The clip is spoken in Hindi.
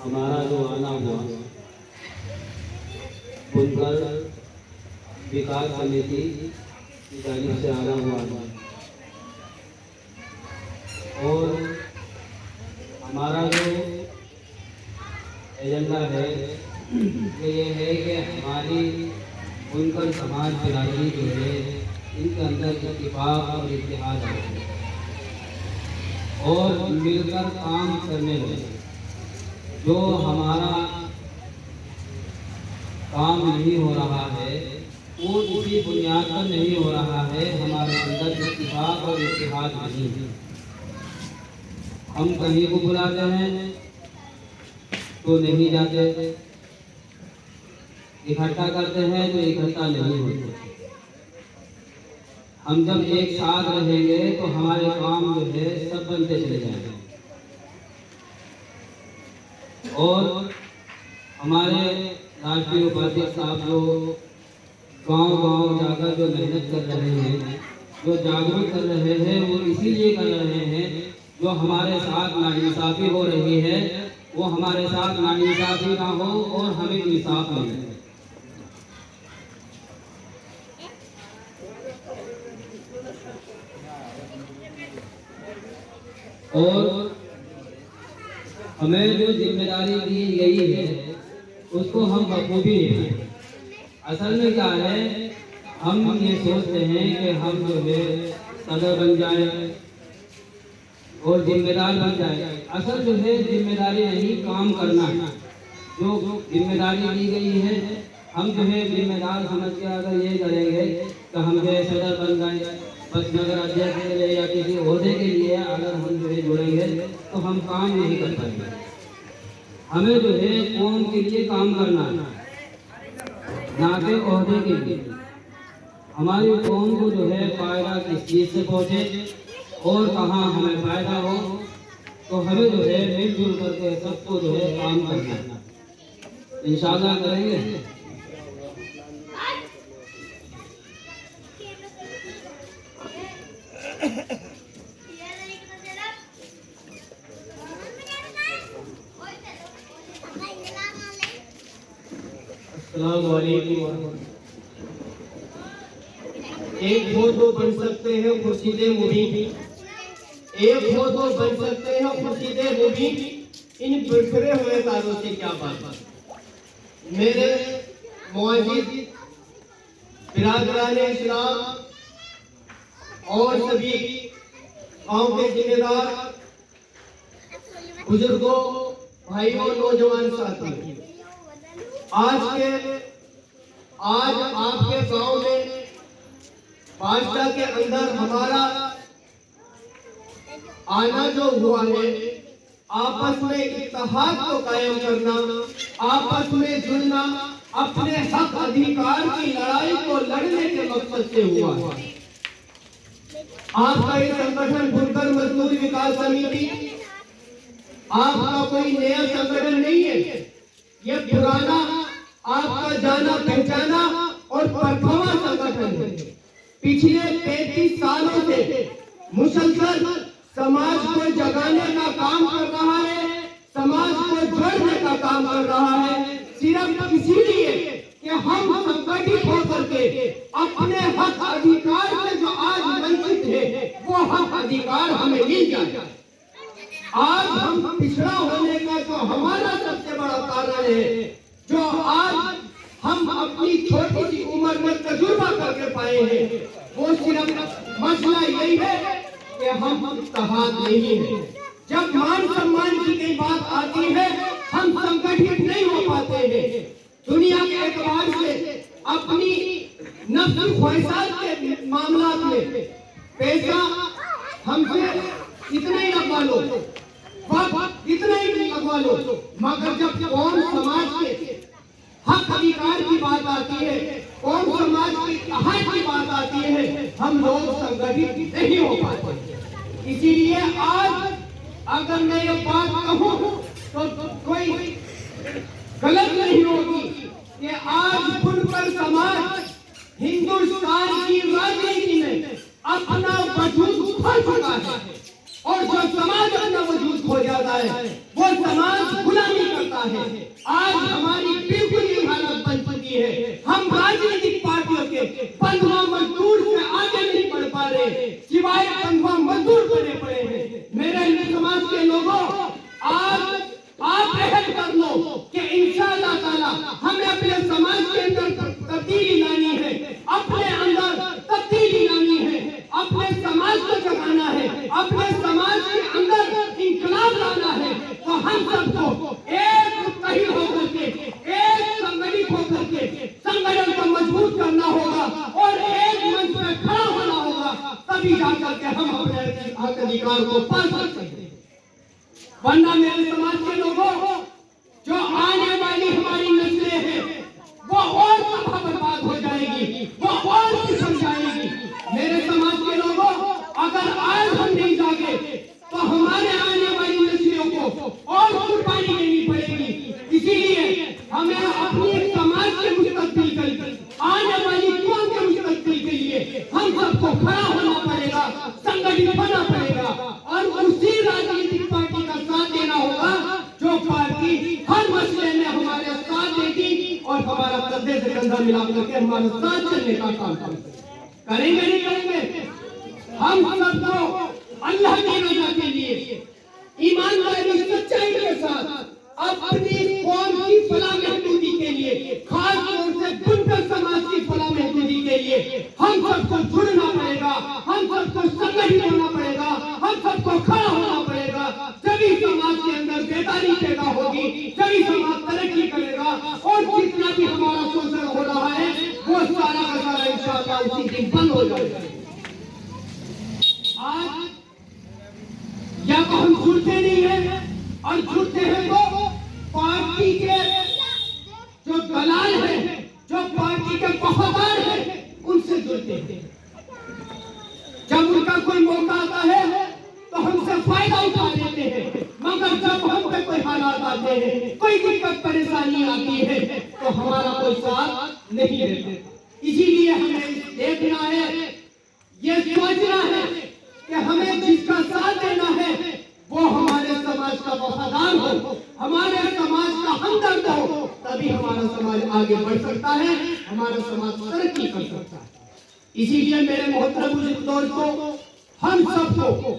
हमारा जो आना हुआ बुनकर विकास समिति की जानिब से आना हुआ और हमारा जो एजेंडा है ये है कि हमारी बुनकर समाज बिरादरी जो है इनके अंदर इत्तेफाक और इत्तेहाद है और मिलकर काम करने लगे। जो हमारा काम नहीं हो रहा है वो इसी बुनियाद पर नहीं हो रहा है, हमारे अंदर इत्तेफाक और इत्तेहाद नहीं है। हम कहीं को बुलाते हैं तो नहीं जाते, इकट्ठा करते हैं तो इकट्ठा नहीं होते। हम जब एक साथ रहेंगे तो हमारे काम जो है सब बनते चले जाएंगे और हमारे राष्ट्रीय उपाध्यक्ष साहब जो गांव-गांव जाकर जो मेहनत कर रहे हैं, जो जागरूक कर रहे हैं, वो इसीलिए कर रहे हैं जो हमारे साथ नाइंसाफी हो रही है वो हमारे साथ नाइंसाफी ना हो और हमें इंसाफ मिले। और हमें जो जिम्मेदारी दी गई है उसको हम बखूबी निभाएं। असल में क्या है, हम ये सोचते हैं कि हम जो है सदर बन जाए और जिम्मेदार बन जाए। असल जो है जिम्मेदारी नहीं, काम करना। जो जिम्मेदारी दी गई है हम जो है जिम्मेदार समझ के अगर ये करेंगे तो हम जो है सदर बन जाए, बस नगर अध्यक्ष के लिए या किसी ओहदे के लिए अगर हम जो है जुड़ेंगे तो हम काम नहीं कर पाएंगे। हमें जो है कौम के लिए काम करना है, ना कि ओहदे के लिए। हमारी कौम को जो है फायदा किस चीज़ से पहुँचे और कहाँ हमें फायदा हो, तो हमें जो है मिलजुल करके सबको जो है काम करना है। इंशाअल्लाह करेंगे। एक हो तो बन सकते हैं खुर्शीदे मुबीन, एक हो तो बन सकते हैं खुर्शीदे मुबीन, इन बिखरे हुए तारों से क्या बात। मेरे मुआजिज बिरादरान इस्लाम और सभी गांव के जिम्मेदार बुजुर्गों, भाइयों, नौजवान साथी, आज आपके गांव में बादशाह के अंदर हमारा आना जो हुआ है, आपस में इत्तेहाद को कायम करना, आपस में जुड़ना, अपने हक अधिकार की लड़ाई को लड़ने के मकसद से हुआ है। आपका ये संगठन बुनकर मजदूर विकास समिति आपका कोई नया संगठन नहीं है, ये पुराना आपका जाना पहचाना और परखवा संगठन है। पिछले 33 सालों से मुसलसल समाज को जगाने का काम कर रहा है, समाज को जोड़ने का काम कर रहा है, सिर्फ इसीलिए कि हम संगठित होकर के अपने हक अधिकार से जो आज वंचित है वो हक अधिकार हमें मिल जाए। आज हम पिछड़ा होने का जो हमारा सबसे बड़ा कारण है, जो आज हम अपनी छोटी सी उम्र में तजुर्बा करके पाए हैं, वो सिर्फ मसला यही है कि हम इत्तेहाद नहीं है। जब मान सम्मान की कोई बात आती है हम संगठित नहीं हो पाते हैं। दुनिया के एतबार से अपनी नफ्स ख्वाहिशात के मामला में पैसा हमसे इतना ही लगवा लो, वक्त इतना ही लगवा लो, मगर जब कौम समाज के हक अधिकार की बात आती है, कौम समाज की इत्तेहाद की बात आती है, हम लोग संगठित नहीं हो पाते। इसीलिए आज अगर मैं ये बात कहूं तो कोई गलत नहीं होगी कि आज बुनकर समाज हिंदुस्तान की राजनीति में अपना वजूद खो चुका है, और जो समाज अपना वजूद खो जाता है वो समाज गुलामी करता है। आज हमारी बिल्कुल ये हालत बन चुकी है, हम राजनीतिक पार्टियों के बंधुआ मजदूर से आगे नहीं बढ़ पा रहे, सिवाय बंधुआ मजदूर बने पड़े हैं। मेरे हिंदू समाज के लोगों, आज आप अहद कर लो कि इंशाअल्लाह ताला हमें अपने समाज के अंदर तब्दीली लानी है, अपने अंदर तब्दीली लानी है, अपने समाज को जगाना है, अपने समाज के अंदर इंकलाब लाना है। तो हम सबको एक मुत्तहिद होकर के, एक संगठित होकर के संगठन को मजबूत करना होगा और एक मंच पर खड़ा होना होगा, तभी जाकर के हम अपने हक अधिकार को पा सकते हैं। वरना मेरे समाज के लोगों, जो आने वाली हमारी नस्लें हैं वो और तबाह बर्बाद हो जाएगी, वो और पिछड़ जाएगी। मेरे समाज के लोगों, अगर आज हम नहीं जागे तो हमारे आने वाली नस्लों को और कुर्बानी देनी पड़ेगी। इसीलिए हमें अपने समाज के मुस्तकबिल के लिए, आने वाली कौम के मुस्तकबिल के लिए हम सबको खड़ा होना पड़ेगा, संगठित होना पड़ेगा और उसी राजनीतिक पार्टी का साथ देना होगा जो पार्टी हर मसले में हमारे साथ देगी और हमारा कंधे से कंधा मिला करके हमारे साथ चलने का काम करेंगे। नहीं करेंगे? हम सबको अल्लाह की रजा के लिए ईमानदारी सच्चाई के साथ अपनी कौम की फलाह महदूदी के लिए, खास तौर से बुनकर समाज की फलाह महदूदी के लिए हम सबको जुड़ना पड़ेगा, हम सबको संगठित होना पड़ेगा, हम सबको खड़ा होना पड़ेगा। सभी समाज के अंदर बेदारी पैदा होगी, सभी समाज तरक्की करेगा और जितना भी हमारा शोषण हो रहा है वो सारा का सारा इंशाअल्लाह उसी दिन बंद हो जाएगा। आज या तो हम जुड़ते नहीं हैं, और जुड़ते हैं तो पार्टी के जो दलाल हैं, जो पार्टी के वफादार हैं, उनसे जुड़ते हैं। जब उनका कोई मौका आता है तो हमसे फायदा उठा लेते हैं, मगर जब हम पे कोई हालात आते हैं, कोई दिक्कत परेशानी आती है तो हमारा कोई साथ नहीं देते। इसीलिए हमें देखना है, ये सोचना है कि हमें जिसका साथ देना है वो हमारे समाज का वफादार हो, हमारे समाज का हमदर्द हो, तभी हमारा समाज आगे बढ़ सकता है, हमारा समाज तरक्की कर सकता है। इसीलिए मेरे मोहतरम दोस्तों, हम सबको